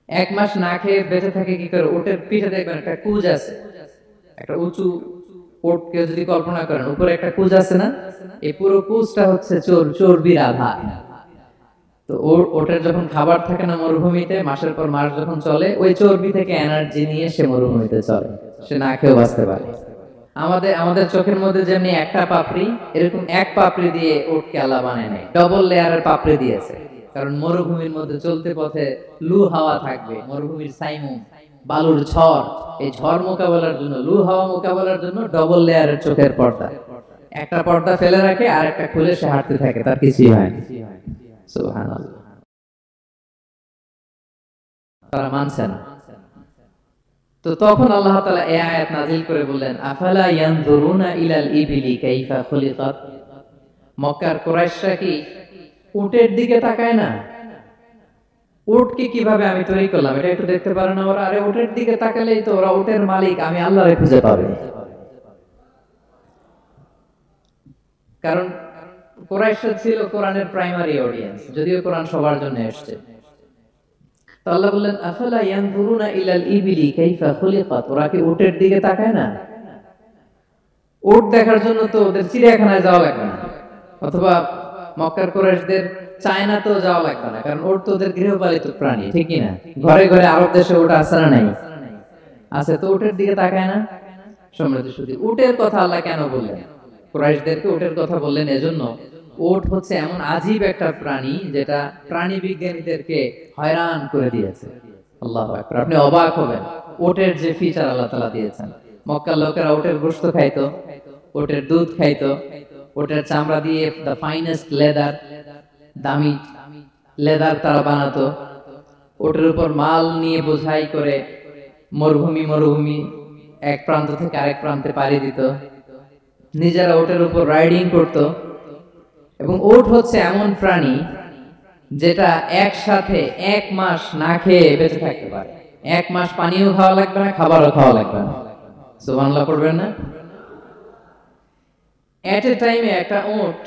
এক মাস না খেয়ে বেঁচে থাকে কি করে? ওটের পিঠে দেখবেন একটা কুজ আছে, একটা উঁচু ওট কেউ যদি কল্পনা করেন, উপরে একটা কুজ আছে না? এই পুরো কুজটা হচ্ছে চর্বির আধার। তো ওটের যখন খাবার থাকে না মরুভূমিতে, মাসের পর মাস যখন চলে, ওই চর্বি থেকে এনার্জি নিয়ে সে মরুভূমিতে চলে, সে না খেয়েও বাঁচতে পারে। আমাদের আমাদের চোখের মধ্যে যেমনি একটা পাপড়ি, এরকম এক পাপড়ি দিয়ে উটকে আল্লাহ বানায় নাই, ডবল লেয়ারের পাপড়ি দিয়েছে। কারণ মরুভূমির মধ্যে চলতে পথে লু হাওয়া থাকবে, মরুভূমির সাইমুম, বালুর ঝড়, এই ঝড় মোকাবেলার জন্য, লু হাওয়া মোকাবেলার জন্য ডবল লেয়ারের চোখের পর্দা। একটা পর্দা ফেলে রাখে আর একটা খুলে সে হাঁটতে থাকে, তার কিছুই হয় না। সুবহানাল্লাহ। তারা মানছে না। তো তখন আল্লাহ তাআলা এই আয়াত নাযিল করে বললেন, আফালা ইয়ানজুরুনা ইলাল ইবিলি কাইফা খুলিকাত। মক্কার কুরাইশরা কি উটের দিকে তাকায় না? উটকে কিভাবে আমি তৈরি করলাম এটা একটু দেখতে পারে না ওরা? আরে উটের দিকে তাকালেই তো ওরা উটের মালিক আমি আল্লাহরে খুঁজে পাবে। কারণ কুরাইশরা ছিল কোরআনের প্রাইমারি অডিয়েন্স, যদিও কোরআন সবার জন্য এসেছে। তো আল্লাহ বললেন, আফালা ইয়ানজুরুনা ইলাল ইবিলি কাইফা খুলিকাত। ওরা কি উটের দিকে তাকায় না? উট দেখার জন্য তো ওদের চিড়িয়াখানায় যাওয়া লাগবে না, অথবা মক্কার কুরাইশদের চায়নাতেও যাওয়া লাগবে না, কারণ উট তো ওদের গৃহপালিত প্রাণী, ঠিক কি না? ঘরে ঘরে আরব দেশে উট আছে না নাই? আছে। তো উটের দিকে তাকায় না। সম্মানিত সুধী, উটের কথা আল্লাহ কেন বললেন? কুরাইশদেরকে উটের কথা বললেন এজন্য, উট হচ্ছে এমন আজীব একটা প্রাণী যেটা প্রাণী বিজ্ঞানীদেরকে হয়রান করে দিয়েছে। আল্লাহু আকবার। আপনি অবাক হবেন উটের যে ফিচার আল্লাহ তাআলা দিয়েছেন। মক্কার লোকেরা উটের গোশত খাইতো, উটের দুধ খাইতো, উটের চামড়া দিয়ে দ্য ফাইনেস্ট লেদার, দামি লেদার তারা বানাতো। উটের উপর মাল নিয়ে বোঝাই করে মরুভূমি এক প্রান্ত থেকে আরেক প্রান্তে পাড়ি দিত, নিজেরা উটের উপর রাইডিং করত। এবং উট হচ্ছে এমন প্রাণী যেটা একসাথে এক মাস না খেয়ে বেঁচে থাকতে পারে। এক মাস পানিও খাওয়া লাগবে না, খাবারও খাওয়া লাগবে না। সুবহানাল্লাহ পড়বেন না? এট এ টাইমে একটা উট,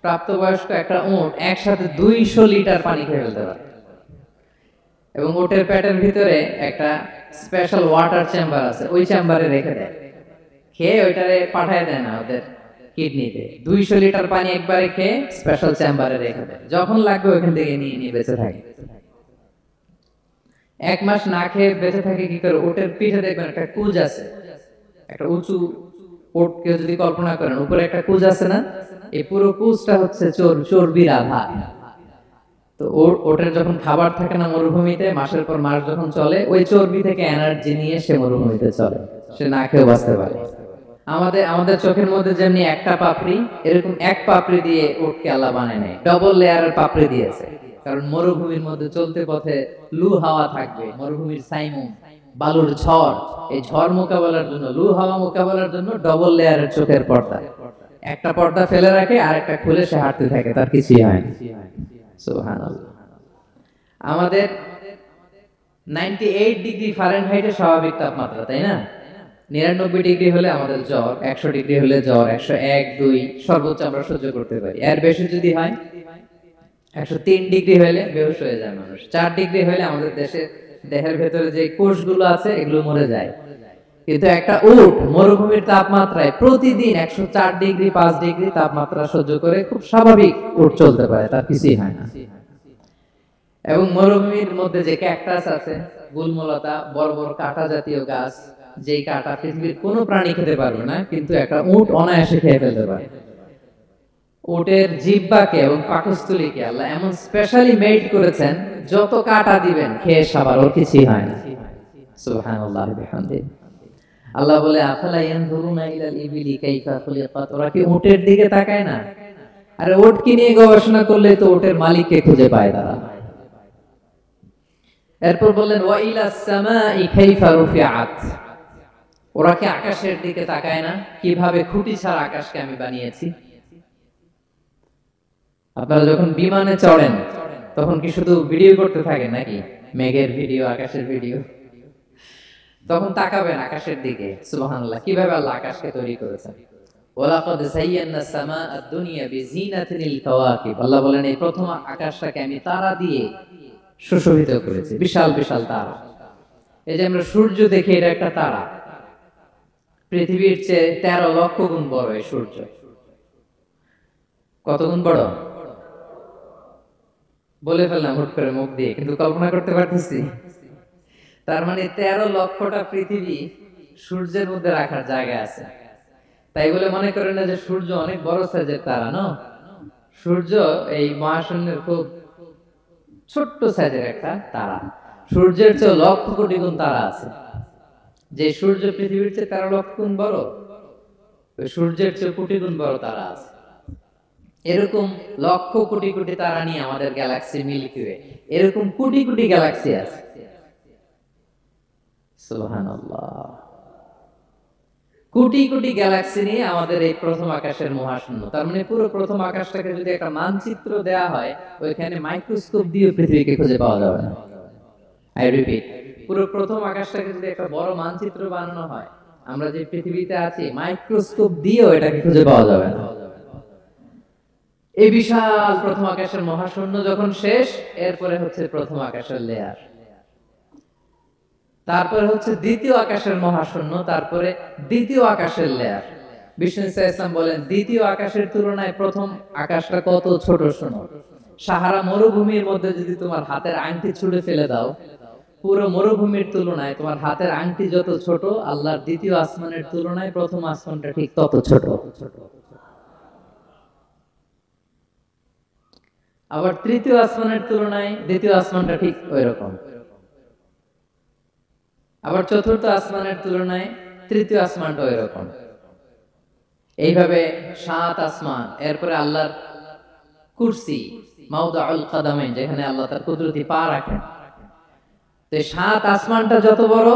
প্রাপ্তবয়স্ক একটা উট একসাথে 200 লিটার পানি খেয়ে ফেলতে পারে। এবং উটের পেটের ভিতরে একটা স্পেশাল ওয়াটার চেম্বার আছে, ওই চেম্বারে রেখে দেয়, খেয়ে ওইটারে পাঠায় দেয় না ওদের কিডনিতে। 200 লিটার পানি একবারে খেয়ে স্পেশাল চেম্বারে রেখে দেয়, যখন লাগবে ওইখান থেকে নিয়ে নিয়ে বেঁচে থাকে। এক মাস না খেয়ে বেঁচে থাকে কি করে? উটের পিঠে দেখবেন একটা কুজ আছে, একটা উঁচু ওট কেউ যদি কল্পনা করেন, উপরে একটা কুজ আছে না? এই পুরো কুজটা হচ্ছে চর্বির আধার। তো ওটের যখন খাবার থাকে না মরুভূমিতে, মাসের পর মাস যখন চলে, ওই চর্বি থেকে এনার্জি নিয়ে সে মরুভূমিতে চলে, সে না খেয়েও বাঁচতে পারে। আমাদের আমাদের চোখের মধ্যে যেমনি একটা পাপড়ি, এরকম এক পাপড়ি দিয়ে উটকে আল্লাহ বানায় নাই, ডবল লেয়ারের পাপড়ি দিয়েছে। কারণ মরুভূমির মধ্যে চলতে পথে লু হাওয়া থাকবে, মরুভূমির সাইমুম, বালুর ঝড়, এই ঝড় মোকাবেলার জন্য, লু হাওয়া মোকাবেলার জন্য ডবল লেয়ারের চোখের পর্দা। একটা পর্দা ফেলে রাখে আর একটা খুলে সে হাঁটতে থাকে, তার কিছুই হয় না। সুবহানাল্লাহ। আমাদের 98 ডিগ্রি ফারেনহাইটের স্বাভাবিক তাপমাত্রা, তাই না? 99 ডিগ্রি হলে আমাদের জ্বর, 100 ডিগ্রি হলে জ্বর, 101, 2 সর্বোচ্চ আমরা সহ্য করতে পারি। এর বেশি যদি হয়, 103 ডিগ্রি হলে বেহুশ হয়ে যায় মানুষ। 4 ডিগ্রি হলে আমাদের দেহের ভেতরে যে কোষগুলো আছে এগুলো মরে যায়। কিন্তু একটা উট মরুভূমির তাপমাত্রায় প্রতিদিন 104 ডিগ্রি 5 ডিগ্রি তাপমাত্রা সহ্য করে খুব স্বাভাবিক উট চলতে পারে, তার কিছুই হয় না। এবং মরুভূমির মধ্যে যে ক্যাকটাস আছে, গুলমলতা, বড় বড় কাঁটা জাতীয় গাছ, যেই কাঁটা পৃথিবীর কোনো প্রাণী খেতে পারবে না, কিন্তু একটা উট অনায়াসে খেয়ে ফেলতে পারে। উটের জিহ্বাকে এবং পাকস্থলীকে আল্লাহ এমন স্পেশালি মেড করেছেন, যত কাঁটা দিবেন খেয়ে সাবার ওর কিছুই হয় না। সুবহানাল্লাহ বিহামদিহি। আল্লাহ বলে, আফালা ইয়ানজুরুনা ইলাল ইবিলি কাইফা খুলিকাত। ওরা কি উটের দিকে তাকায় না? আরে উটকে নিয়ে গবেষণা করলে তো উটের মালিককে খুঁজে পায় তারা। এরপর বললেন, ওয়া ইলাস সামাই কাইফা রুফিআত। ওরা কি আকাশের দিকে তাকায় না? কিভাবে খুঁটি ছাড়া আকাশকে আমি বানিয়েছি। আপনারা যখন বিমানে চড়েন তখন কি শুধু ভিডিও করতে থাকেন নাকি? মেঘের ভিডিও, আকাশের ভিডিও। তখন তাকাবেন আকাশের দিকে। সুবহানাল্লাহ, কিভাবে আল্লাহ আকাশকে তৈরি করেছেন। ওয়ালাকাদ যায়্যানা সামাআ আদ-দুনিয়া বিজিনাতিল কাওয়াকিব। আল্লাহ বলেন, এই প্রথম আকাশটাকে আমি তারা দিয়ে সুশোভিত করেছি, বিশাল বিশাল তারা। এই যে আমরা সূর্য দেখি, এটা একটা তারা, পৃথিবীর চেয়ে 13 লক্ষ গুণ বড় এই সূর্য। কত গুণ বড় বলে ফেললাম হুট করে মুখ দিয়ে, কিন্তু কল্পনা করতে পারতেছি। তার মানে 13 লক্ষটা পৃথিবী সূর্যের মধ্যে রাখার জায়গা আছে। তাই বলে মনে করেন না যে সূর্য অনেক বড় সাইজের তারা, না। সূর্য এই মহাশূন্যের খুব ছোট্ট সাইজের একটা তারা। সূর্যের চেয়ে লক্ষ কোটি গুণ তারা আছে। যে সূর্য পৃথিবীর চেয়ে 13 লক্ষ গুণ বড়, ওই সূর্যের চেয়ে কোটি গুণ বড় তারা আছে। এরকম লক্ষ কোটি কোটি তারা নিয়ে আমাদের গ্যালাক্সি মিল্কি ওয়ে, এরকম কোটি কোটি গ্যালাক্সি আছে। সুবহানাল্লাহ। কোটি কোটি গ্যালাক্সি নিয়ে আমাদের এই প্রথম আকাশের মহাশূন্য। তার মানে পুরো প্রথম আকাশটাকে যদি একটা মানচিত্র দেয়া হয়, ওইখানে মাইক্রোস্কোপ দিয়ে পৃথিবীকে খুঁজে পাওয়া যাবে না। আই রিপিট, পুরো প্রথম আকাশটাকে যদি একটা বড় মানচিত্র বানানো হয়, আমরা যে পৃথিবীতে আছি, মাইক্রোস্কোপ দিয়েও এটাকে খুঁজে পাওয়া যাবে না। এই বিশাল প্রথম আকাশের মহাশূন্য যখন শেষ, এরপরে হচ্ছে প্রথম আকাশের লেয়ার, তারপরে হচ্ছে দ্বিতীয় আকাশের মহাশূন্য, তারপরে দ্বিতীয় আকাশের লেয়ার। বিষ্ণু ইসলাম বলেন, দ্বিতীয় আকাশের তুলনায় প্রথম আকাশটা কত ছোট শোনো। সাহারা মরুভূমির মধ্যে যদি তোমার হাতের আংটি ছুঁড়ে ফেলে দাও, পুরো মরুভূমির তুলনায় তোমার হাতের আংটি যত ছোট, আল্লাহর দ্বিতীয় আসমানের তুলনায় প্রথম আসমানটা ঠিক তত ছোট। আবার তৃতীয় আসমানের তুলনায় দ্বিতীয় আসমানটা ঠিক ওই রকম। আবার চতুর্থ আসমানের তুলনায় তৃতীয় আসমানটা ওই রকম। এইভাবে 7 আসমান, এরপরে আল্লাহর কুরসি, মাওদাউল কাদামাইন, যেখানে আল্লাহ তার কুদরতি পা রাখেন। তো 7 আসমানটা যত বড়,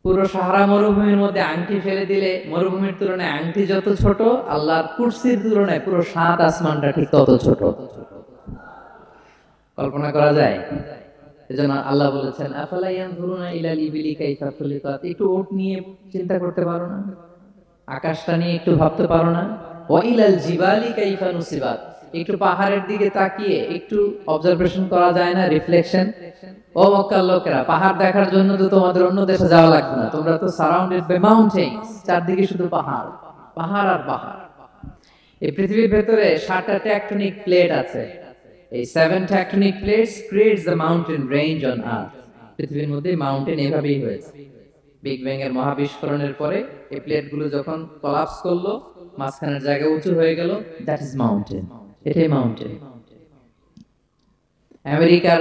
পুরো সাহারা মরুভূমির মধ্যে আংটি ফেলে দিলে মরুভূমির তুলনায় আংটি যত ছোট, আল্লাহর কুরসির তুলনায় পুরো 7 আসমানটা ঠিক তত ছোট। কল্পনা করা যায়? এজন্য আল্লাহ বলেছেন, আফালা ইয়ানজুরুনা ইলাল ইবিলি কাইফা খুলিকাত। একটু উট নিয়ে চিন্তা করতে পারো না? আকাশটা নিয়ে একটু ভাবতে পারো না? ওয়া ইলাল জিবালি কাইফা নুসিবাত। একটু পাহাড়ের দিকে তাকিয়ে একটু অবজারভেশন করা যায় না, রিফ্লেকশন? ও মক্কার লোকেরা, পাহাড় দেখার জন্য তো তোমাদের অন্য দেশে যাওয়া লাগবে না, তোমরা তো সারাউন্ডেড বাই মাউন্টেন্স, চারদিকে শুধু পাহাড়, পাহাড় আর পাহাড়। এই পৃথিবীর ভেতরে 7টা টেকটনিক প্লেট আছে। এই 7 tectonic plates creates the mountain range on earth. পৃথিবীর মধ্যে মাউন্টেন এভাবেই হয়েছে। বিগ ব্যাং এর মহাবিস্ফোরণের পরে এই প্লেটগুলো যখন কোলাপস করলো, মাঝখানের জায়গা উঁচু হয়ে গেল, দ্যাট ইজ মাউন্টেন। এটাই মাউন্টেন। আমেরিকার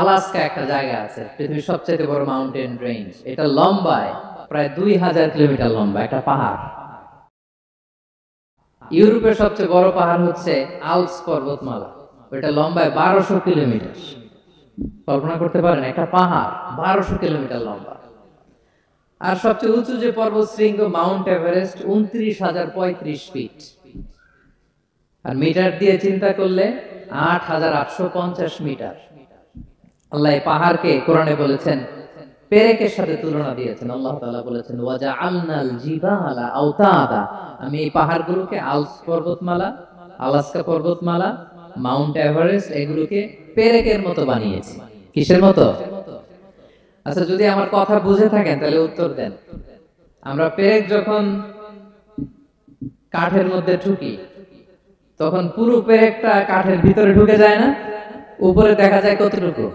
আলাস্কা একটা জায়গা আছে, পৃথিবীর সবচেয়ে বড় মাউন্টেন রেঞ্জ। এটা লম্বায় প্রায় 2000 কিলোমিটার লম্বা একটা পাহাড়। ইউরোপের সবচেয়ে বড় পাহাড় হচ্ছে আল্পস পর্বতমালা, ওটা লম্বায় 1200 কিলোমিটার। কল্পনা করতে পারেন, একটা পাহাড় 1200 কিলোমিটার লম্বা। আর সবচেয়ে উঁচু যে পর্বতশৃঙ্গ মাউন্ট এভারেস্ট, 29,035 ফিট। আর মিটার দিয়ে চিন্তা করলে 8,850 মিটার। আল্লাহ এই পাহাড়কে কোরআনে বলেছেন, পেরেকের সাথে তুলনা দিয়েছেন। আল্লাহ তাআলা বলেছেন, ওয়াজআলনাল জিবালা আওতাদা। আমি এই পাহাড়গুলোকে আল্পস পর্বতমালা, আলাস্কা পর্বতমালা, মাউন্ট এভারেস্ট, এগুলোকে পেরেকের মতো বানিয়েছি। কিসের মতো? আচ্ছা, যদি আমার কথা বুঝে থাকেন তাহলে উত্তর দেন। আমরা পেরেক যখন কাঠের মধ্যে ঠুকি, তখন পুরো পেরেকটা কাঠের ভিতরে ঢুকে যায় না? উপরে দেখা যায় কতটুকু?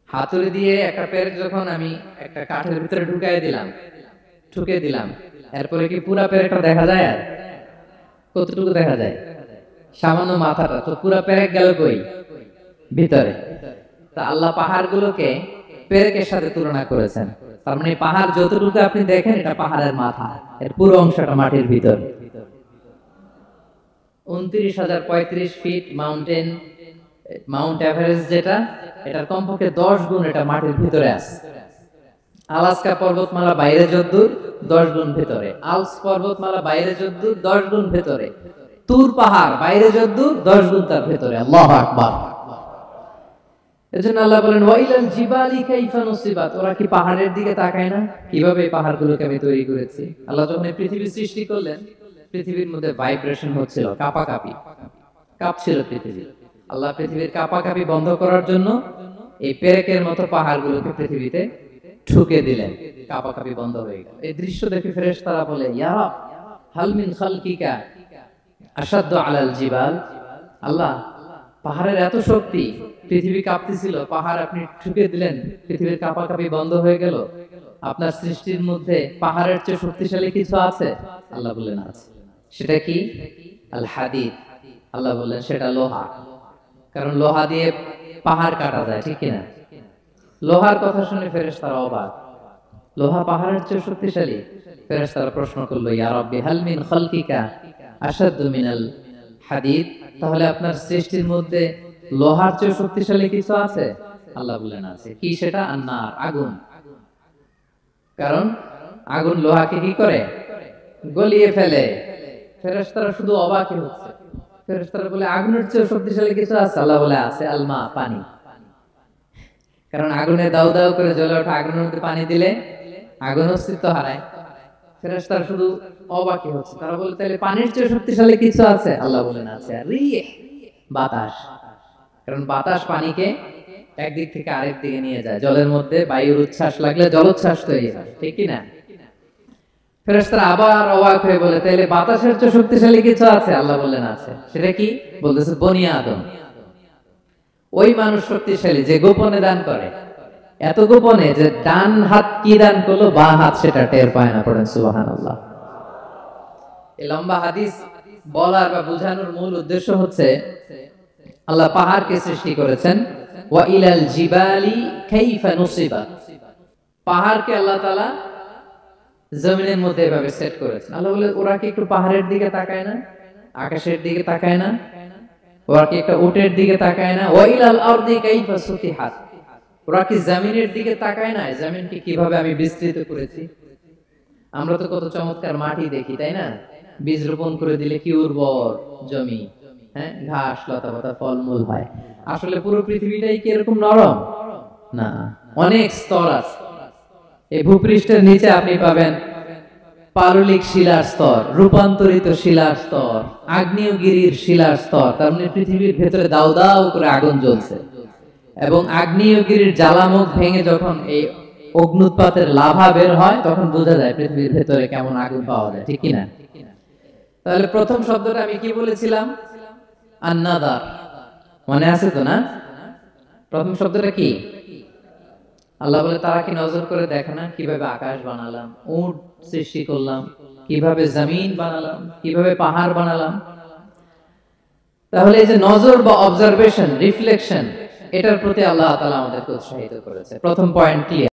হাতুড়ি দিয়ে একটা পেরেক যখন আমি একটা কাঠের ভিতরে ঠুকে দিলাম, এরপরে কি পুরা পেরেকটা দেখা যায়? আর কতটুকু দেখা যায়? সামান্য মাথাটা। তো পুরা পেরেক গেল কই? ভিতরে। তা আল্লাহ পাহাড়গুলোকে পেরেকের সাথে তুলনা করেছেন। তার মানে পাহাড় যতটুকু আপনি দেখেন, এটা পাহাড়ের মাথা, এর পুরো অংশটা মাটির ভিতর। 29,035 ফিট মাউন্টেন, মাউন্ট এভারেস্ট যেটা, এটার কমপক্ষে 10 গুণ এটা মাটির ভিতরে আছে। আলাস্কা পর্বতমালা বাইরে যদ্দূর, 10 গুণ ভেতরে। আল্পস পর্বতমালা বাইরে যদ্দূর, 10 গুণ ভেতরে। তুর পাহাড় বাইরে যদ্দূর, 10 গুণ তার ভেতরে। আল্লাহু আকবার। এজন্য আল্লাহ বলেন, ওয়াইলাল জিবালি কাইফা নুসিবাত। ওরা কি পাহাড়ের দিকে তাকায় না? কিভাবে এই পাহাড়গুলোকে আমি তৈরি করেছি। আল্লাহ যখন এই পৃথিবী সৃষ্টি করলেন, পৃথিবীর মধ্যে ভাইব্রেশন হচ্ছিল, কাঁপাকাঁপি। কাঁপছিল পৃথিবী। আল্লাহ পৃথিবীর কাঁপাকাঁপি বন্ধ করার জন্য এই পেরেকের মতো পাহাড়গুলোকে পৃথিবীতে ঠুকে দিলেন, কাঁপাকাঁপি বন্ধ হয়ে গেল। এই দৃশ্য দেখে ফেরেশতারা বলে, ইয়া রাব হাল মিন খালকিকা আশাদ্দু আলাল জিবাল। আল্লাহ, পাহাড়ের এত শক্তি, পৃথিবী কাঁপতেছিল, পাহাড় আপনি ঠুকে দিলেন, পৃথিবীর কাঁপাকাঁপি বন্ধ হয়ে গেল। আপনার সৃষ্টির মধ্যে পাহাড়ের চেয়ে শক্তিশালী কিছু আছে? আল্লাহ বললেন আছে। সেটা কি? আল হাদিদ। আল্লাহ বললেন সেটা লোহা। কারণ লোহা দিয়ে পাহাড় কাটা যায়, ঠিক কিনা? লোহার কথা শুনে ফেরেশতারা অবাক, লোহা পাহাড়ের চেয়ে শক্তিশালী? ফেরেশতারা প্রশ্ন করলো, ইয়া রাব্বি হাল মিন খালকিকা আশাদ্দু মিনাল হাদিদ। তাহলে আপনার সৃষ্টির মধ্যে লোহার চেয়ে শক্তিশালী কিছু আছে? আল্লাহ বললেন আছে। কি সেটা? আন্নার, আগুন। কারণ আগুন লোহাকে কি করে? গলিয়ে ফেলে। ফেরেশতারা শুধু অবাকই হচ্ছে। ফেরেশতারা বলে আগুনের চেয়ে শক্তিশালী কিছু আছে? আল্লাহ বলে আছে আলমা, পানি। কারণ আগুনে দাউ দাউ করে জ্বলে ওঠা আগুনের মধ্যে পানি দিলে আগুন অস্তিত্ব হারায়। ফেরেশতারা শুধু অবাকই হচ্ছে। তারা বলে তাহলে পানির চেয়ে শক্তিশালী কিছু আছে? আল্লাহ বলেন আছে রিহ, বাতাস। কারণ বাতাস পানিকে একদিক থেকে আরেক দিকে নিয়ে যায়। জলের মধ্যে বায়ুর উচ্ছ্বাস লাগলে জলোচ্ছ্বাস তৈরি হয়, ঠিক কি না? ফেরেশতারা আবার অবাক হয়ে বলে তাহলে বাতাসের চেয়ে শক্তিশালী কিছু আছে? আল্লাহ বললেন আছে। সেটা কি? বলতেছে বনি আদম। ওই মানুষ শক্তিশালী যে গোপনে দান করে, এত গোপনে যে ডান হাত কি দান করলো, বা হাত সেটা টের পায় না। পড়েন সুবহানাল্লাহ। এই লম্বা হাদিস বলার বা বোঝানোর মূল উদ্দেশ্য হচ্ছে আল্লাহ পাহাড়কে সৃষ্টি করেছেন। ওয়া ইলাল জিবালি কাইফা নুসিবাত। পাহাড়কে আল্লাহ তাআলা জমিনের মধ্যে এভাবে সেট করেছেন। আল্লাহ বলে ওরা কি একটু পাহাড়ের দিকে তাকায় না? আকাশের দিকে তাকায় না? ওরা কি একটা উটের দিকে তাকায় না? ওয়া ইলাল আরদি কাইফা সুতিহাত। ওরা কি জমিনের দিকে তাকায় না? জমিনকে কিভাবে আমি বিস্তৃত করেছি। আমরা তো কত চমৎকার মাটি দেখি, তাই না? বীজ রোপণ করে দিলে কি উর্বর জমি, হ্যাঁ, ঘাস লতা পাতা ফলমূল হয়। আসলে পুরো পৃথিবীটাই কি এরকম নরম? না, অনেক স্তর আছে। এই ভূপৃষ্ঠের নিচে আপনি পাবেন পাললিক শিলার স্তর, রূপান্তরিত শিলার স্তর, আগ্নেয়গিরির শিলার স্তর। তার মানে পৃথিবীর ভেতরে দাউ দাউ করে আগুন জ্বলছে। এবং আগ্নেয়গিরির জ্বালামুখ ভেঙে যখন এই অগ্নুৎপাতের লাভা বের হয়, তখন বোঝা যায় পৃথিবীর ভেতরে কেমন আগুন পাওয়া যায়, ঠিক কিনা? তাহলে প্রথম শব্দটা আমি কি বলেছিলাম? আন্নাদার। মনে আছে তো না? প্রথম শব্দটা কি? আল্লাহ বলে তারা কি নজর করে দেখে না কিভাবে আকাশ বানালাম, উট সৃষ্টি করলাম, কিভাবে জমিন বানালাম, কিভাবে পাহাড় বানালাম। তাহলে এই যে নজর বা অবজারভেশন, রিফ্লেকশন, এটার প্রতি আল্লাহ তাআলা আমাদেরকে উৎসাহিত করেছে। প্রথম পয়েন্ট ক্লিয়ার।